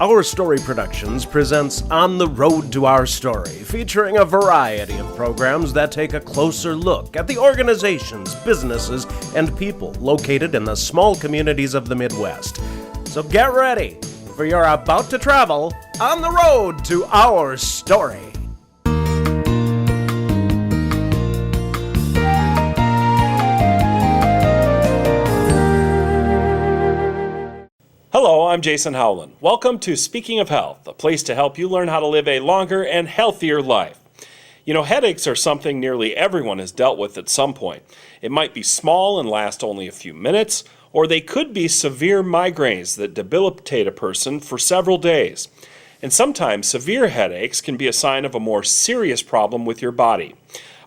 Our Story Productions presents On the Road to Our Story, featuring a variety of programs that take a closer look at the organizations, businesses, and people located in the small communities of the Midwest. So get ready, for you're about to travel on the road to our story. Hello, I'm Jason Howland. Welcome to Speaking of Health, a place to help you learn how to live a longer and healthier life. You know, headaches are something nearly everyone has dealt with at some point. It might be small and last only a few minutes, or they could be severe migraines that debilitate a person for several days. And sometimes severe headaches can be a sign of a more serious problem with your body.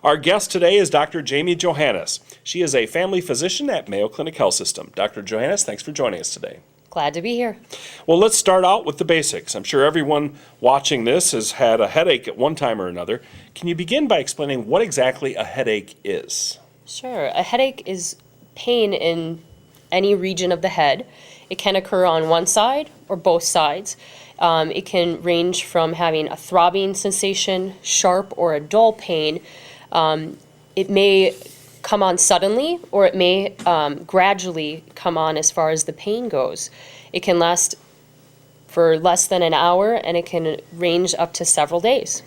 Our guest today is Dr. Jamie Johannes. She is a family physician at Mayo Clinic Health System. Dr. Johannes, thanks for joining us today. Glad to be here. Well, let's start out with the basics. I'm sure everyone watching this has had a headache at one time or another. Can you begin by explaining what exactly a headache is? Sure. A headache is pain in any region of the head. It can occur on one side or both sides. It can range from having a throbbing sensation, sharp or a dull pain. It may come on suddenly, or it may gradually come on as far as the pain goes. It can last for less than an hour, and it can range up to several days.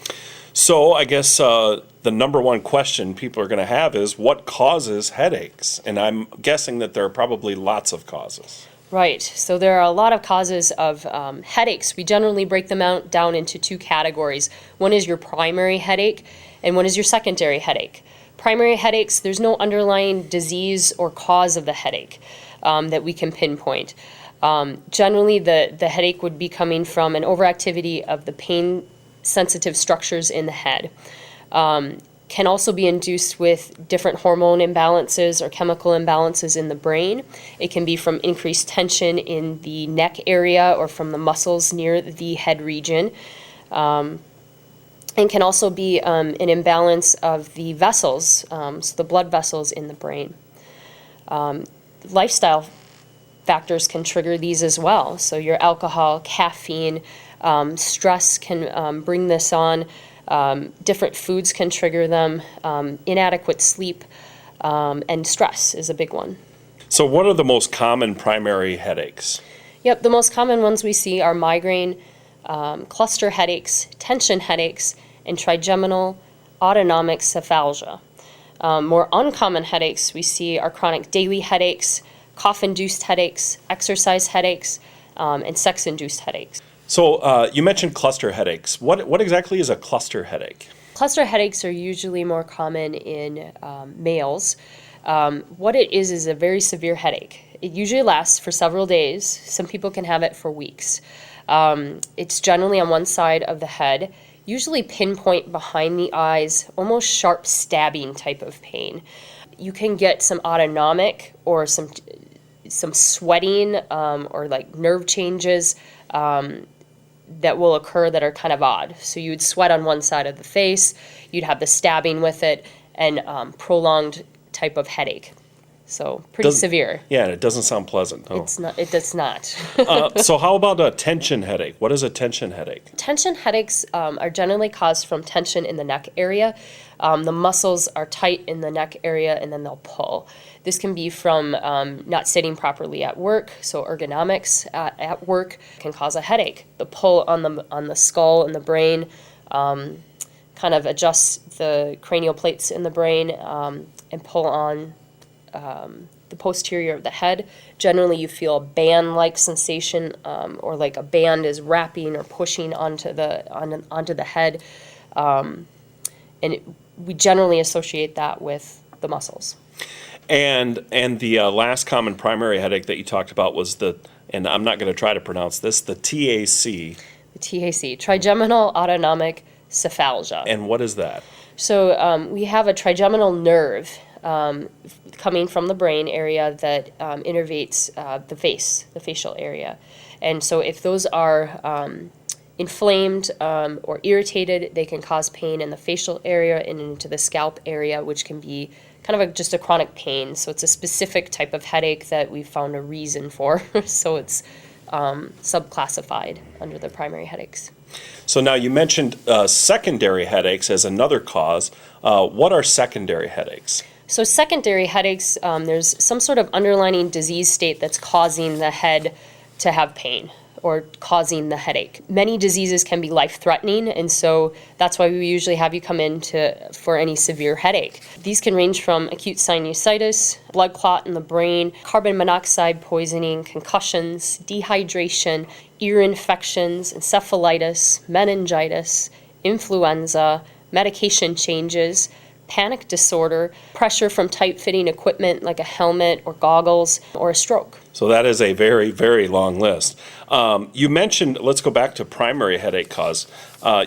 So I guess the number one question people are going to have is, what causes headaches? And I'm guessing that there are probably lots of causes. Right. So there are a lot of causes of headaches. We generally break them down into two categories. One is your primary headache, and one is your secondary headache. Primary headaches, there's no underlying disease or cause of the headache that we can pinpoint. Generally, the headache would be coming from an overactivity of the pain-sensitive structures in the head. Can also be induced with different hormone imbalances or chemical imbalances in the brain. It can be from increased tension in the neck area or from the muscles near the head region. And can also be an imbalance of the vessels, so the blood vessels in the brain. Lifestyle factors can trigger these as well. So your alcohol, caffeine, stress can bring this on. Different foods can trigger them. Inadequate sleep and stress is a big one. So what are the most common primary headaches? Yep, the most common ones we see are migraine, cluster headaches, tension headaches, and trigeminal autonomic cephalgia. More uncommon headaches we see are chronic daily headaches, cough-induced headaches, exercise headaches, and sex-induced headaches. So you mentioned cluster headaches. What exactly is a cluster headache? Cluster headaches are usually more common in males. What it is a very severe headache. It usually lasts for several days. Some people can have it for weeks. It's generally on one side of the head, usually pinpoint behind the eyes, almost sharp stabbing type of pain. You can get some autonomic or some sweating or like nerve changes that will occur that are kind of odd. So you would sweat on one side of the face, you'd have the stabbing with it, and prolonged type of headache. So pretty severe. Yeah, and it doesn't sound pleasant. Oh. It does not. So how about a tension headache? What is a tension headache? Tension headaches are generally caused from tension in the neck area. The muscles are tight in the neck area, and then they'll pull. This can be from not sitting properly at work, so ergonomics at work can cause a headache. The pull on the skull and the brain kind of adjusts the cranial plates in the brain and pull on the posterior of the head. Generally, you feel a band-like sensation, or like a band is wrapping or pushing onto the head, we generally associate that with the muscles. And the last common primary headache that you talked about was and I'm not going to try to pronounce this, the TAC. The TAC, trigeminal autonomic cephalgia. And what is that? So we have a trigeminal nerve coming from the brain area that innervates the facial area. And so if those are inflamed or irritated, they can cause pain in the facial area and into the scalp area, which can be kind of just a chronic pain. So it's a specific type of headache that we've found a reason for. So it's subclassified under the primary headaches. So now you mentioned secondary headaches as another cause. What are secondary headaches? So secondary headaches, there's some sort of underlying disease state that's causing the head to have pain or causing the headache. Many diseases can be life-threatening, and so that's why we usually have you come in for any severe headache. These can range from acute sinusitis, blood clot in the brain, carbon monoxide poisoning, concussions, dehydration, ear infections, encephalitis, meningitis, influenza, medication changes, panic disorder, pressure from tight-fitting equipment like a helmet or goggles, or a stroke. So that is a very, very long list. You mentioned, let's go back to primary headache cause.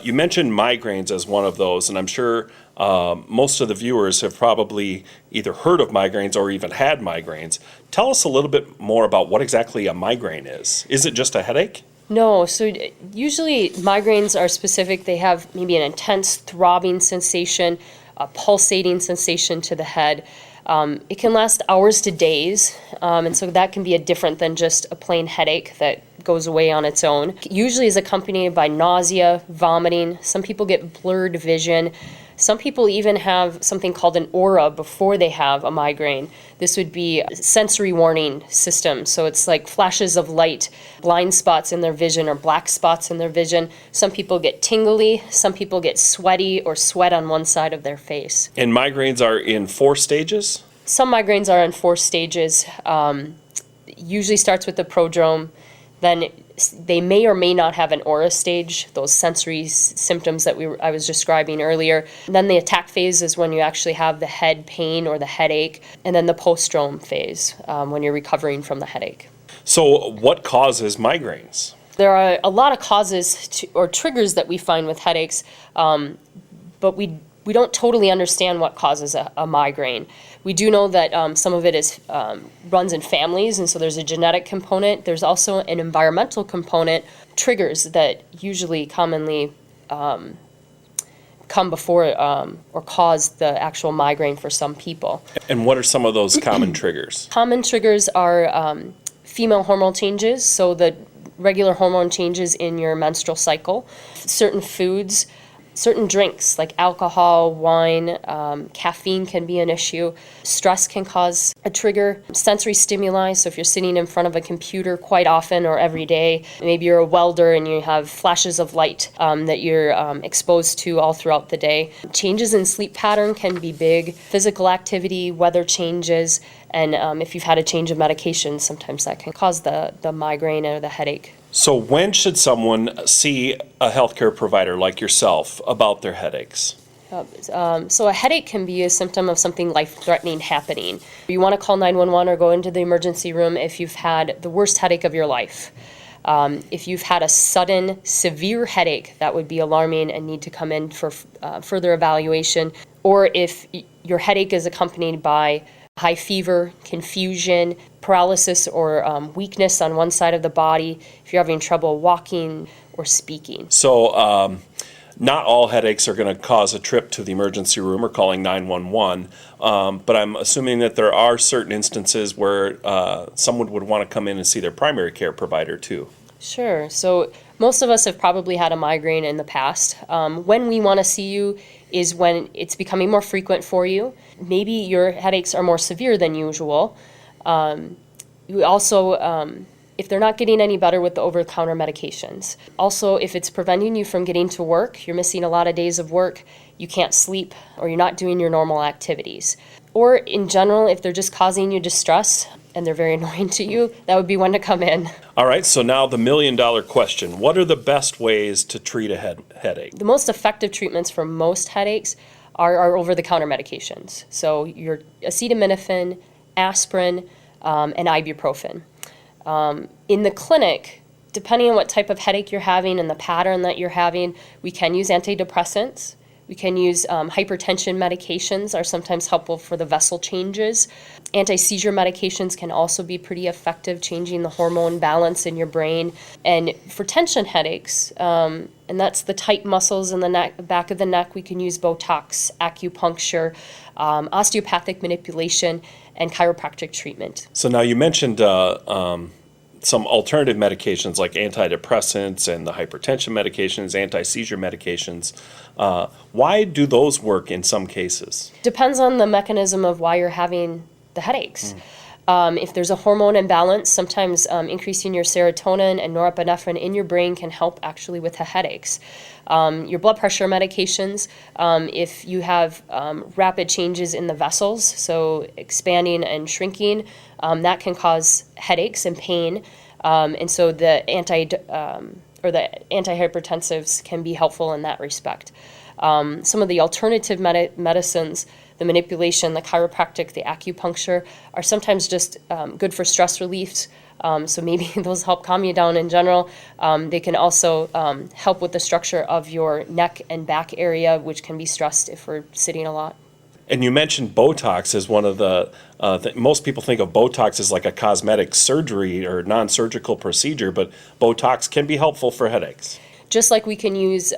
You mentioned migraines as one of those, and I'm sure most of the viewers have probably either heard of migraines or even had migraines. Tell us a little bit more about what exactly a migraine is. Is it just a headache? No, so usually migraines are specific. They have maybe an intense throbbing sensation, a pulsating sensation to the head. It can last hours to days, and so that can be different than just a plain headache that goes away on its own. Usually is accompanied by nausea, vomiting. Some people get blurred vision. Some people even have something called an aura before they have a migraine. This would be a sensory warning system. So it's like flashes of light, blind spots in their vision or black spots in their vision. Some people get tingly. Some people get sweaty or sweat on one side of their face. And migraines are in 4 stages? Some migraines are in 4 stages. Usually starts with the prodrome. Then they may or may not have an aura stage, those sensory symptoms that I was describing earlier. And then the attack phase is when you actually have the head pain or the headache. And then the postdrome phase, when you're recovering from the headache. So what causes migraines? There are a lot of causes or triggers that we find with headaches, but we don't totally understand what causes a migraine. We do know that some of it runs in families, and so there's a genetic component. There's also an environmental component, triggers that usually commonly come before or cause the actual migraine for some people. And what are some of those common triggers? Common triggers are female hormone changes, so the regular hormone changes in your menstrual cycle, certain foods, certain drinks like alcohol, wine, caffeine can be an issue. Stress can cause a trigger. Sensory stimuli, so if you're sitting in front of a computer quite often or every day, maybe you're a welder and you have flashes of light that you're exposed to all throughout the day. Changes in sleep pattern can be big. Physical activity, weather changes, and if you've had a change of medication, sometimes that can cause the migraine or the headache. So when should someone see a healthcare provider like yourself about their headaches? So a headache can be a symptom of something life-threatening happening. You want to call 911 or go into the emergency room if you've had the worst headache of your life. If you've had a sudden, severe headache, that would be alarming and need to come in for further evaluation. Or if your headache is accompanied by high fever, confusion, paralysis or weakness on one side of the body, if you're having trouble walking or speaking. So not all headaches are going to cause a trip to the emergency room or calling 911, but I'm assuming that there are certain instances where someone would want to come in and see their primary care provider too. Sure. So most of us have probably had a migraine in the past. When we want to see you is when it's becoming more frequent for you. Maybe your headaches are more severe than usual. You also, if they're not getting any better with the over-the-counter medications. Also, if it's preventing you from getting to work, you're missing a lot of days of work, you can't sleep, or you're not doing your normal activities. Or in general, if they're just causing you distress and they're very annoying to you, that would be when to come in. All right, so now the million-dollar question. What are the best ways to treat a headache? The most effective treatments for most headaches are over-the-counter medications. So your acetaminophen, aspirin, and ibuprofen. In the clinic, depending on what type of headache you're having and the pattern that you're having, we can use antidepressants. We can use hypertension medications are sometimes helpful for the vessel changes. Anti-seizure medications can also be pretty effective, changing the hormone balance in your brain. And for tension headaches, and that's the tight muscles in the neck, back of the neck, we can use Botox, acupuncture, osteopathic manipulation, and chiropractic treatment. So now you mentioned some alternative medications like antidepressants and the hypertension medications, anti-seizure medications. Why do those work in some cases? Depends on the mechanism of why you're having the headaches. If there's a hormone imbalance, sometimes increasing your serotonin and norepinephrine in your brain can help actually with the headaches. Your blood pressure medications, if you have rapid changes in the vessels, so expanding and shrinking, that can cause headaches and pain. And so the antihypertensives can be helpful in that respect. Some of the alternative medicines, the manipulation, the chiropractic, the acupuncture, are sometimes just good for stress relief. So maybe those help calm you down in general. They can also help with the structure of your neck and back area, which can be stressed if we're sitting a lot. And you mentioned Botox as one of most people think of Botox as like a cosmetic surgery or non-surgical procedure, but Botox can be helpful for headaches. Just like we can use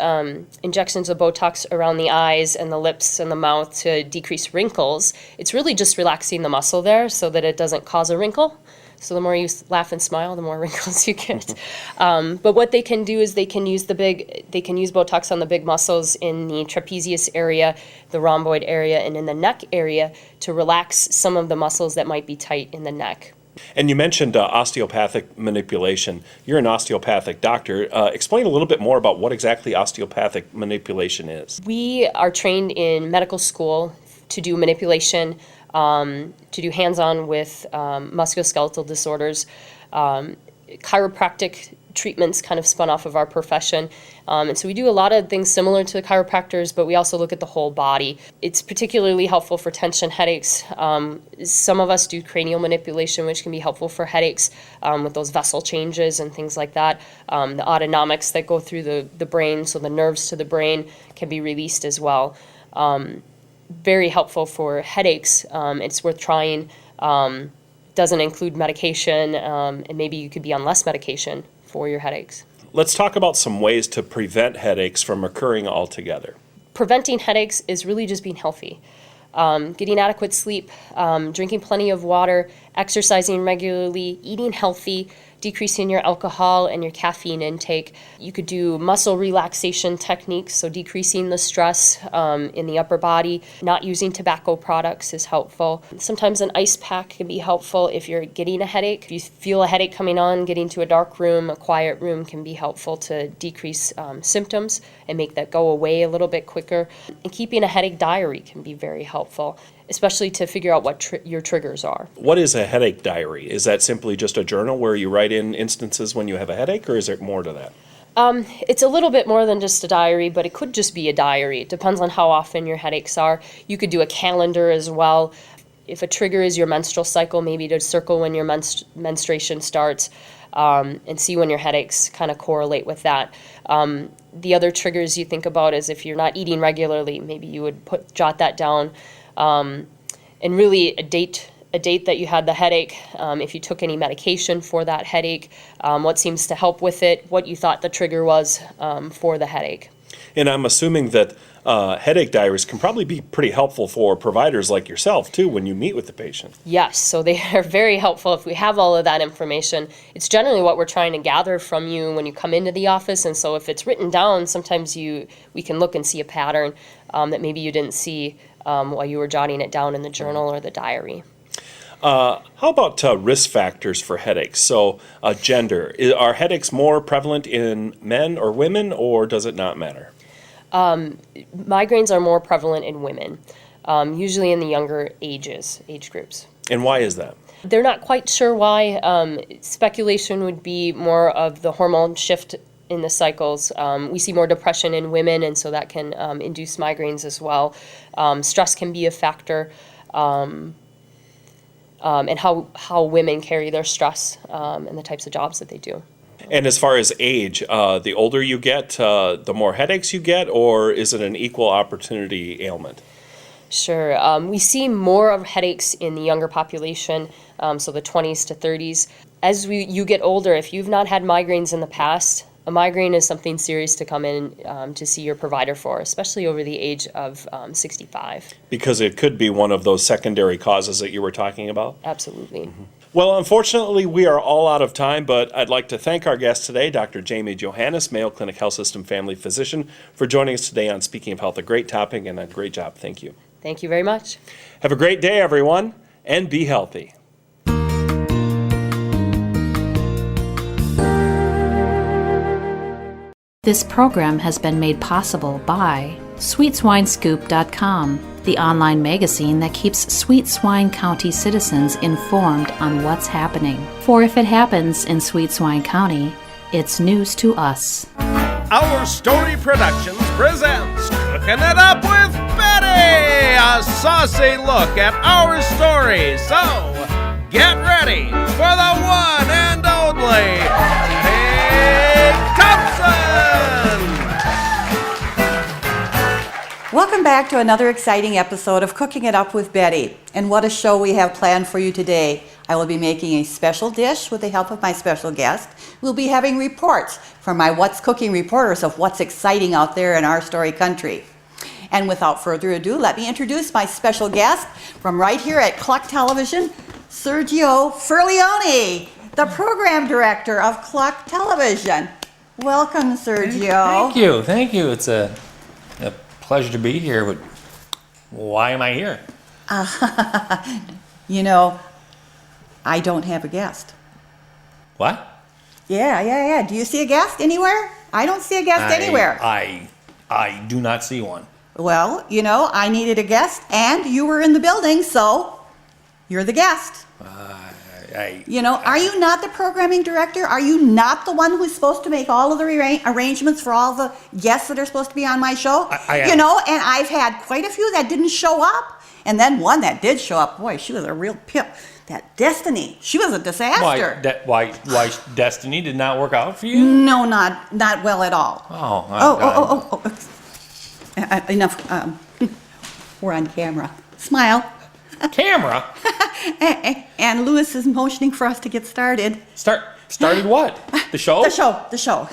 injections of Botox around the eyes and the lips and the mouth to decrease wrinkles, it's really just relaxing the muscle there so that it doesn't cause a wrinkle. So the more you laugh and smile, the more wrinkles you get. But what they can do is they can use Botox on the big muscles in the trapezius area, the rhomboid area, and in the neck area to relax some of the muscles that might be tight in the neck. And you mentioned osteopathic manipulation. You're an osteopathic doctor. Explain a little bit more about what exactly osteopathic manipulation is. We are trained in medical school to do manipulation, to do hands-on with musculoskeletal disorders. Chiropractic treatments kind of spun off of our profession. And so we do a lot of things similar to the chiropractors, but we also look at the whole body. It's particularly helpful for tension headaches. Some of us do cranial manipulation, which can be helpful for headaches with those vessel changes and things like that. The autonomics that go through the brain, so the nerves to the brain, can be released as well. Very helpful for headaches. It's worth trying. Doesn't include medication, and maybe you could be on less medication for your headaches. Let's talk about some ways to prevent headaches from occurring altogether. Preventing headaches is really just being healthy. Getting adequate sleep, drinking plenty of water, exercising regularly, eating healthy, decreasing your alcohol and your caffeine intake. You could do muscle relaxation techniques, so decreasing the stress in the upper body. Not using tobacco products is helpful. Sometimes an ice pack can be helpful if you're getting a headache. If you feel a headache coming on, getting to a dark room, a quiet room can be helpful to decrease symptoms and make that go away a little bit quicker. And keeping a headache diary can be very helpful, especially to figure out what your triggers are. What is a headache diary? Is that simply just a journal where you write in instances when you have a headache, or is there more to that? It's a little bit more than just a diary, but it could just be a diary. It depends on how often your headaches are. You could do a calendar as well. If a trigger is your menstrual cycle, maybe to circle when your menstruation starts and see when your headaches kind of correlate with that. The other triggers you think about is if you're not eating regularly, maybe you would jot that down. And really a date that you had the headache, if you took any medication for that headache, what seems to help with it, what you thought the trigger was for the headache. And I'm assuming that headache diaries can probably be pretty helpful for providers like yourself, too, when you meet with the patient. Yes, so they are very helpful if we have all of that information. It's generally what we're trying to gather from you when you come into the office, and so if it's written down, sometimes we can look and see a pattern that maybe you didn't see while you were jotting it down in the journal or the diary. How about risk factors for headaches? So gender. Are headaches more prevalent in men or women, or does it not matter? Migraines are more prevalent in women, usually in the younger age groups. And why is that? They're not quite sure why. Speculation would be more of the hormone shift in the cycles. We see more depression in women, and so that can induce migraines as well. Stress can be a factor, and how women carry their stress and the types of jobs that they do. And as far as age, the older you get, the more headaches you get, or is it an equal opportunity ailment? Sure. We see more of headaches in the younger population, so the 20s to 30s. As you get older, if you've not had migraines in the past, a migraine is something serious to come in to see your provider for, especially over the age of 65. Because it could be one of those secondary causes that you were talking about? Absolutely. Well, unfortunately, we are all out of time, but I'd like to thank our guest today, Dr. Jamie Johannes, Mayo Clinic Health System family physician, for joining us today on Speaking of Health. A great topic and a great job. Thank you. Thank you very much. Have a great day, everyone, and be healthy. This program has been made possible by SweetSwineScoop.com, the online magazine that keeps Sweet Swine County citizens informed on what's happening. For if it happens in Sweet Swine County, it's news to us. Our Story Productions presents Cooking It Up with Betty, a saucy look at our story. So, get ready for the one and only Betty Thompson! Welcome back to another exciting episode of Cooking It Up with Betty. And what a show we have planned for you today. I will be making a special dish with the help of my special guest. We'll be having reports from my What's Cooking reporters of what's exciting out there in our story country. And without further ado, let me introduce my special guest from right here at Cluck Television, Sergio Furlione, the program director of Cluck Television. Welcome, Sergio. Thank you. It's a pleasure to be here, but why am I here? You know, I don't have a guest. What? Yeah. Do you see a guest anywhere? I don't see a guest anywhere. I do not see one. Well, you know, I needed a guest, and you were in the building, so you're the guest. You know, are you not the programming director? Are you not the one who's supposed to make all of the arrangements for all the guests that are supposed to be on my show? You know, and I've had quite a few that didn't show up, and then one that did show up. Boy, she was a real pimp. That Destiny, she was a disaster. Why Destiny did not work out for you? No, not well at all. Oh. Enough. We're on camera. Smile. Camera? And Lewis is motioning for us to get started. Started what? The show? The show.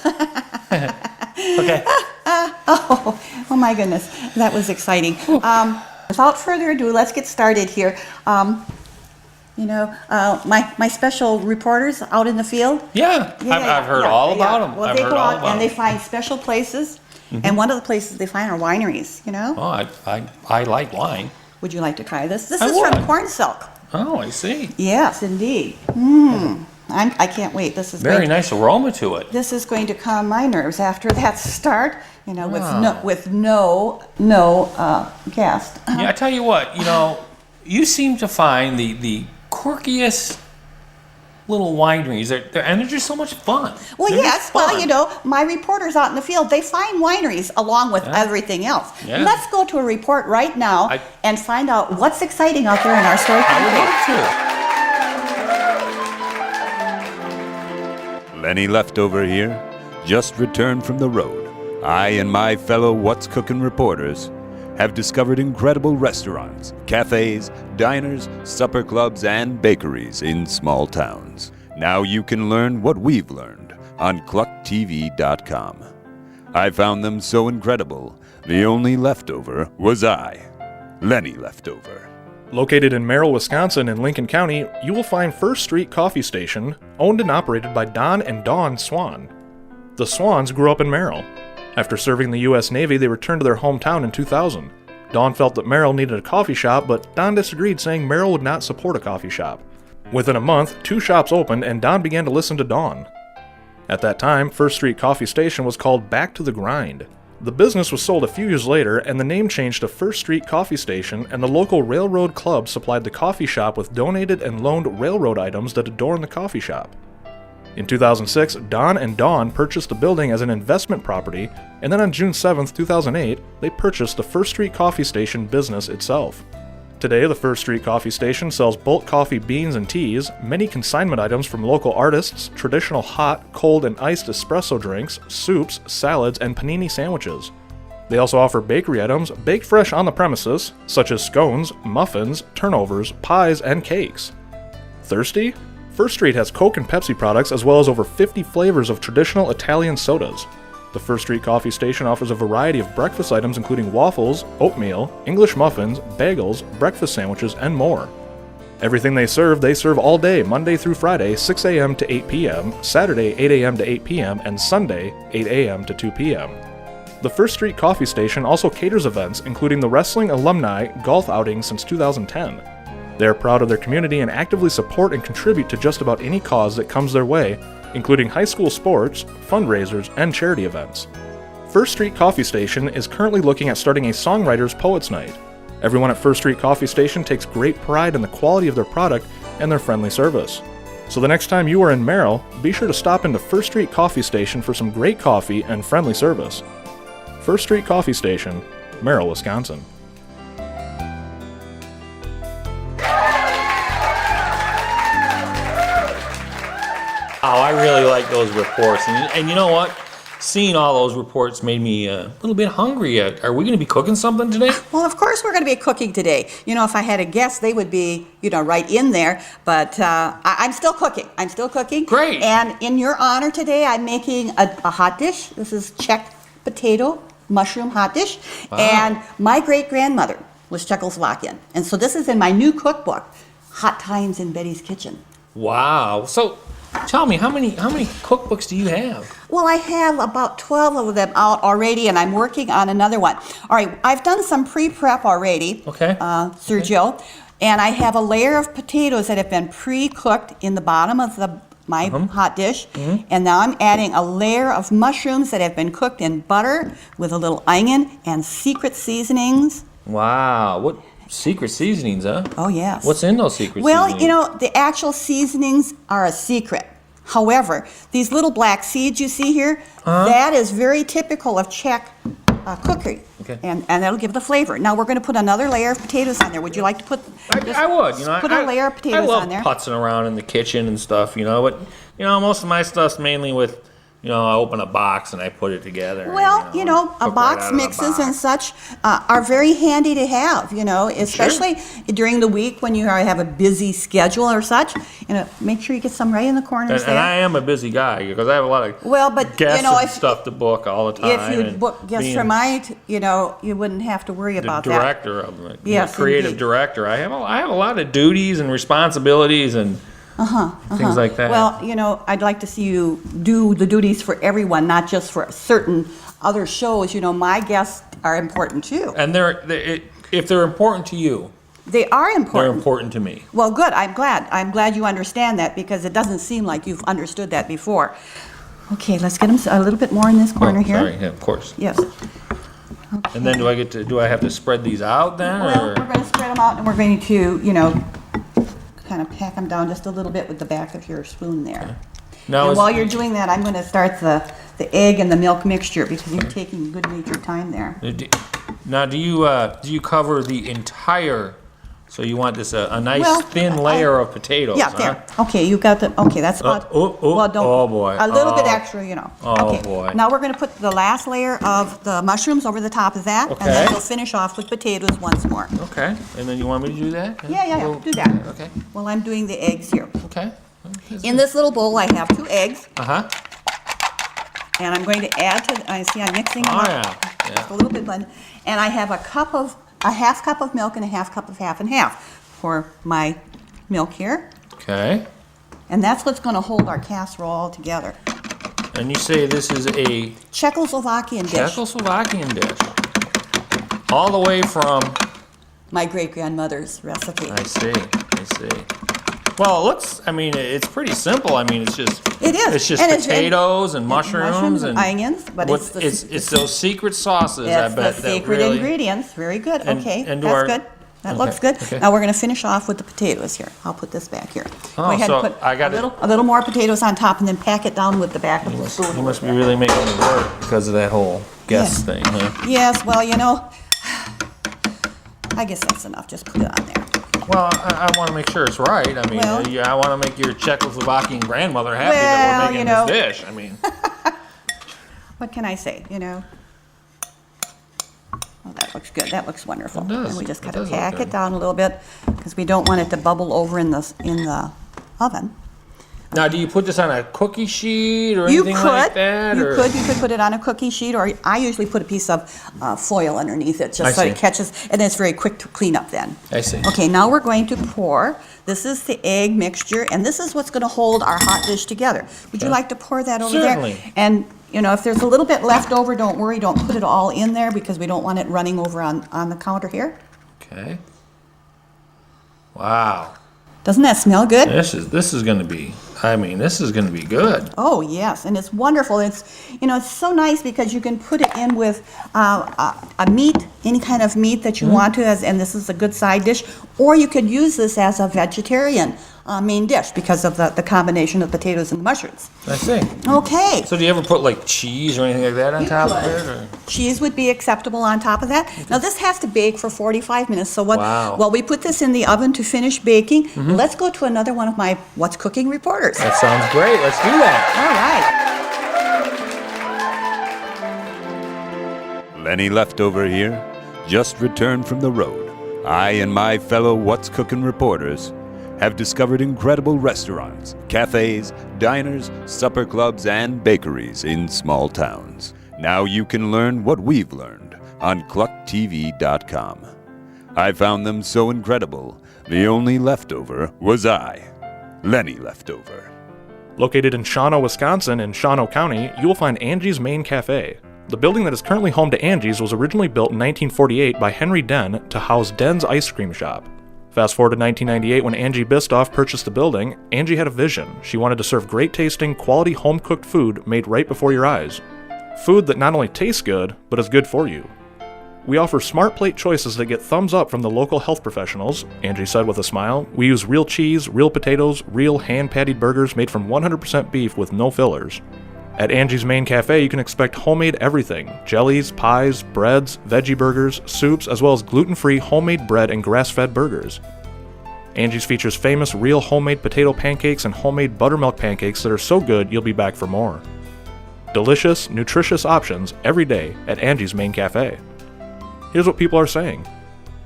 Okay. Oh my goodness, that was exciting. Without further ado, let's get started here. You know, my special reporters out in the field. Yeah, I've heard all about them. Well, they go out and they find special places, and one of the places they find are wineries. You know. Oh, I like wine. Would you like to try this? This I is would. from Corn Silk. Oh, I see. Yes, indeed. I can't wait. This is Very nice aroma to it. This is going to calm my nerves after that start. You know, with no guest. Yeah, I tell you what. You know, you seem to find the quirkiest little wineries, and they're just so much fun. Well, They're yes. just fun. Well, you know, my reporters out in the field, they find wineries along with everything else. Yeah. Let's go to a report right now and find out what's exciting out there in our story country. Lenny Leftover here, just returned from the road. I and my fellow What's Cooking reporters have discovered incredible restaurants, cafes, diners, supper clubs, and bakeries in small towns. Now you can learn what we've learned on CluckTV.com. I found them so incredible, the only leftover was I, Lenny Leftover. Located in Merrill, Wisconsin and Lincoln County, you will find First Street Coffee Station, owned and operated by Don and Dawn Swan. The Swans grew up in Merrill. After serving the U.S. Navy, they returned to their hometown in 2000. Dawn felt that Merrill needed a coffee shop, but Don disagreed, saying Merrill would not support a coffee shop. Within a month, 2 shops opened, and Don began to listen to Dawn. At that time, First Street Coffee Station was called Back to the Grind. The business was sold a few years later, and the name changed to First Street Coffee Station, and the local railroad club supplied the coffee shop with donated and loaned railroad items that adorn the coffee shop. In 2006, Don and Dawn purchased the building as an investment property, and then on June 7, 2008, they purchased the First Street Coffee Station business itself. Today, the First Street Coffee Station sells bulk coffee beans and teas, many consignment items from local artists, traditional hot, cold, and iced espresso drinks, soups, salads, and panini sandwiches. They also offer bakery items baked fresh on the premises, such as scones, muffins, turnovers, pies, and cakes. Thirsty? First Street has Coke and Pepsi products as well as over 50 flavors of traditional Italian sodas. The First Street Coffee Station offers a variety of breakfast items including waffles, oatmeal, English muffins, bagels, breakfast sandwiches, and more. Everything they serve all day, Monday through Friday, 6 a.m. to 8 p.m., Saturday, 8 a.m. to 8 p.m., and Sunday, 8 a.m. to 2 p.m. The First Street Coffee Station also caters events including the Wrestling Alumni Golf Outing since 2010. They are proud of their community and actively support and contribute to just about any cause that comes their way, including high school sports, fundraisers, and charity events. First Street Coffee Station is currently looking at starting a Songwriters Poets Night. Everyone at First Street Coffee Station takes great pride in the quality of their product and their friendly service. So the next time you are in Merrill, be sure to stop into First Street Coffee Station for some great coffee and friendly service. First Street Coffee Station, Merrill, Wisconsin. Oh, I really like those reports. And you know what? Seeing all those reports made me a little bit hungry. Are we going to be cooking something today? Well, of course we're going to be cooking today. You know, if I had a guess, they would be, right in there. But I'm still cooking. Great. And in your honor today, I'm making a hot dish. This is Czech potato mushroom hot dish. Wow. And my great-grandmother was Czechoslovakian. And so this is in my new cookbook, Hot Times in Betty's Kitchen. Wow. So tell me, how many cookbooks do you have? Well, I have about 12 of them out already, and I'm working on another one. All right, I've done some pre-prep already, Okay. Sergio, and I have a layer of potatoes that have been pre-cooked in the bottom of my hot dish, and now I'm adding a layer of mushrooms that have been cooked in butter with a little onion and secret seasonings. Wow. What secret seasonings, huh? Oh, yes. What's in those secret Well, seasonings? the actual seasonings are a secret. However, these little black seeds you see here, that is very typical of Czech cookery. Okay. And that'll give the flavor. Now we're going to put another layer of potatoes on there. Would you like to put I would, put a layer of potatoes I love on there? putzing around in the kitchen and stuff, but most of my stuff's mainly with, I open a box and I put it together. Well, and, a cook right box out of the mixes and box. such are very handy to have, especially during the week when you have a busy schedule or such. Make sure you get some right in the corners And I there. am a busy guy because I have a lot of Well, but guests and if stuff to book all the time. if you and book guests being for mine, you wouldn't have to worry the about that. director of the Yes, creative indeed. director, I have a lot of duties and responsibilities and things like that. Well, I'd like to see you do the duties for everyone, not just for certain other shows. My guests are important too. and if they're important to you, They are they're important. important to me. Well, good. I'm glad. I'm glad you understand that because it doesn't seem like you've understood that before. Okay, let's get them a little bit more in this corner Oh, here. sorry, yeah, of course. Yes. And then do I have to spread these out then? Well, or? we're going to spread them out and we're going to, kind of pack them down just a little bit with the back of your spoon there. Now, And is- while you're doing that, I'm going to start the egg and the milk mixture because you're taking good-natured time there. Now, do you cover the entire? So you want this a nice Well, thin layer of potatoes? Yeah, huh? there. Okay, you got the, okay, that's about, don't. oh, boy. A little bit Oh. extra, Oh, Okay, boy. now we're gonna put the last layer of the mushrooms over the top of that. And Okay. then we'll finish off with potatoes once more. Okay, and then you want me to do that? Yeah, Well, do that. Okay, While I'm doing the eggs here. okay. In this little bowl, I have 2 eggs, Uh-huh. and I'm going to add I'm mixing them Oh, up. yeah. Just a little bit blend. And I have a half cup of milk and a half cup of half and half for my milk here. Okay. And that's what's gonna hold our casserole all together. And you say this is a Czechoslovakian dish. Czechoslovakian dish. All the way from, My great-grandmother's recipe. I see. Well, it looks, it's pretty simple. It's just. It is. It's just And it's- potatoes and mushrooms and. onions, but what- it's those secret sauces, I It's bet. the that secret really- ingredients. Very good. And- Okay, and do that's our- good. That okay, looks good. okay. Now we're going to finish off with the potatoes here. I'll put this back here. Oh, Go ahead so and put I gotta- a little more potatoes on top and then pack it down with the back of the spoon. You must be really making it work because of that whole guess Yeah. thing, huh? Yes, well, I guess that's enough. Just put it on there. Well, I want to make sure it's right. Well- I want to make your Czechoslovakian grandmother happy that Well, we're making this dish. What can I say, Oh, that looks good. That looks wonderful. It does. And we just It got to does look pack good. it down a little bit because we don't want it to bubble over in the oven. Now, do you put this on a cookie sheet or You anything could, like that? you or? could put it on a cookie sheet, or I usually put a piece of foil underneath it, I just so it see. catches, and it's very quick to clean up then. I see. Okay, now we're going to pour. This is the egg mixture, and this is what's going to hold our hot dish together. Would you like to pour that over Certainly. there? And, you know, if there's a little bit left over, don't worry, don't put it all in there, because we don't want it running over on the counter here. Okay. Wow. Doesn't that smell good? This is going to be, this is going to be good. Oh, yes, and it's wonderful. It's, it's so nice because you can put it in with a meat, any kind of meat that you want to, and this is a good side dish. Or you could use this as a vegetarian main dish because of the combination of potatoes and mushrooms. I see. Okay. So do you ever put like cheese or anything like that on top of it? Or? Cheese would be acceptable on top of that. Now, this has to bake for 45 minutes. So Wow. while we put this in the oven to finish baking, let's go to another one of my What's Cooking reporters. That sounds great. Let's do that. All right. Lenny Leftover here, just returned from the road. I and my fellow What's Cooking reporters have discovered incredible restaurants, cafes, diners, supper clubs, and bakeries in small towns. Now you can learn what we've learned on CluckTV.com. I found them so incredible, the only leftover was I, Lenny Leftover. Located in Shawano, Wisconsin, in Shawano County, you will find Angie's Main Cafe. The building that is currently home to Angie's was originally built in 1948 by Henry Den to house Den's ice cream shop. Fast forward to 1998 when Angie Bistoff purchased the building, Angie had a vision. She wanted to serve great tasting, quality home-cooked food made right before your eyes. Food that not only tastes good, but is good for you. We offer smart plate choices that get thumbs up from the local health professionals, Angie said with a smile. We use real cheese, real potatoes, real hand-patted burgers made from 100% beef with no fillers. At Angie's Main Cafe, you can expect homemade everything: jellies, pies, breads, veggie burgers, soups, as well as gluten-free homemade bread and grass-fed burgers. Angie's features famous real homemade potato pancakes and homemade buttermilk pancakes that are so good you'll be back for more. Delicious, nutritious options every day at Angie's Main Cafe. Here's what people are saying.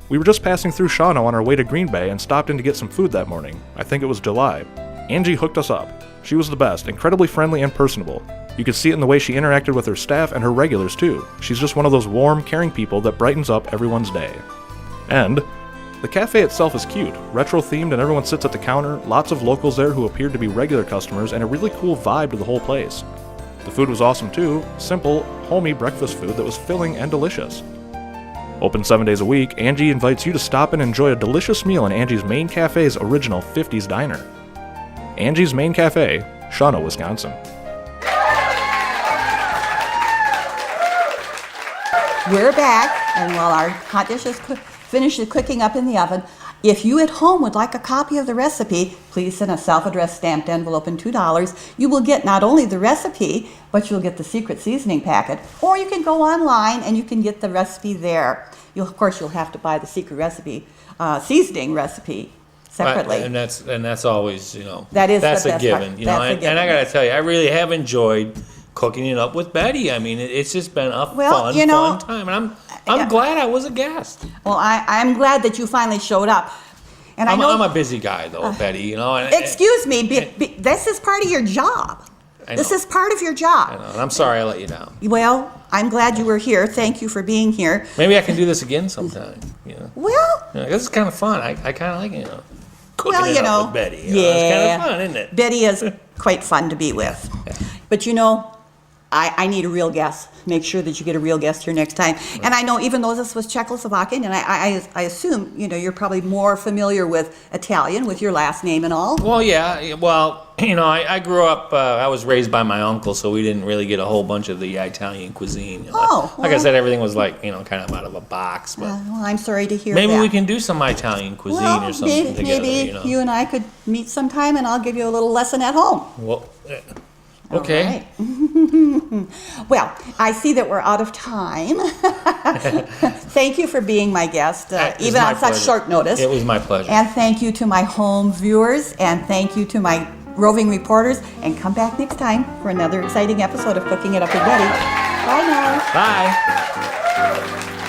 We were just passing through Shawano on our way to Green Bay and stopped in to get some food that morning. I think it was July. Angie hooked us up. She was the best, incredibly friendly and personable. You could see it in the way she interacted with her staff and her regulars too. She's just one of those warm, caring people that brightens up everyone's day. And the cafe itself is cute, retro-themed, and everyone sits at the counter, lots of locals there who appeared to be regular customers, and a really cool vibe to the whole place. The food was awesome too, simple, homey breakfast food that was filling and delicious. Open 7 days a week, Angie invites you to stop and enjoy a delicious meal in Angie's Main Cafe's original 50s diner. Angie's Main Cafe, Shawano, Wisconsin. We're back, and while our hot dish is finished cooking up in the oven, if you at home would like a copy of the recipe, please send a self-addressed stamped envelope and $2. You will get not only the recipe, but you'll get the secret seasoning packet. Or you can go online and you can get the recipe there. Of course, you'll have to buy the secret recipe, seasoning recipe separately. Right, and that's always, That is that's the a best given. part. You know, That's a and given, I gotta yes. tell you, I really have enjoyed cooking it up with Betty. I mean, it's just been a Well, fun time, and I'm glad I was a guest. Well, I'm glad that you finally showed up. And I'm I know. a busy guy, though, Betty. And, Excuse me, this is part of your job. I This know. is part of your job. and I'm sorry I let you down. Well, I'm glad you were here. Thank you for being here. Maybe I can do this again sometime. Well, This is kind of fun. I kind of like it. Cooking well, it up with Betty. It's kind of fun, isn't it? Betty is quite fun to be with. But I need a real guest. Make sure that you get a real guest here next time. And I know even though this was Czechoslovakian, and I assume, you're probably more familiar with Italian with your last name and all. Well, yeah. Well, I grew up, I was raised by my uncle, so we didn't really get a whole bunch of the Italian cuisine. Oh, Like I well. said, everything was like, kind of out of a box. But Well, I'm sorry to hear maybe that. we can do some Italian cuisine or something together. maybe you and I could meet sometime and I'll give you a little lesson at home. Well, okay. All right. Well, I see that we're out of time. Thank you for being my guest, It was even my on such pleasure. short notice. It was my pleasure. And thank you to my home viewers, and thank you to my roving reporters. And come back next time for another exciting episode of Cooking It Up with Betty. Bye now. Bye.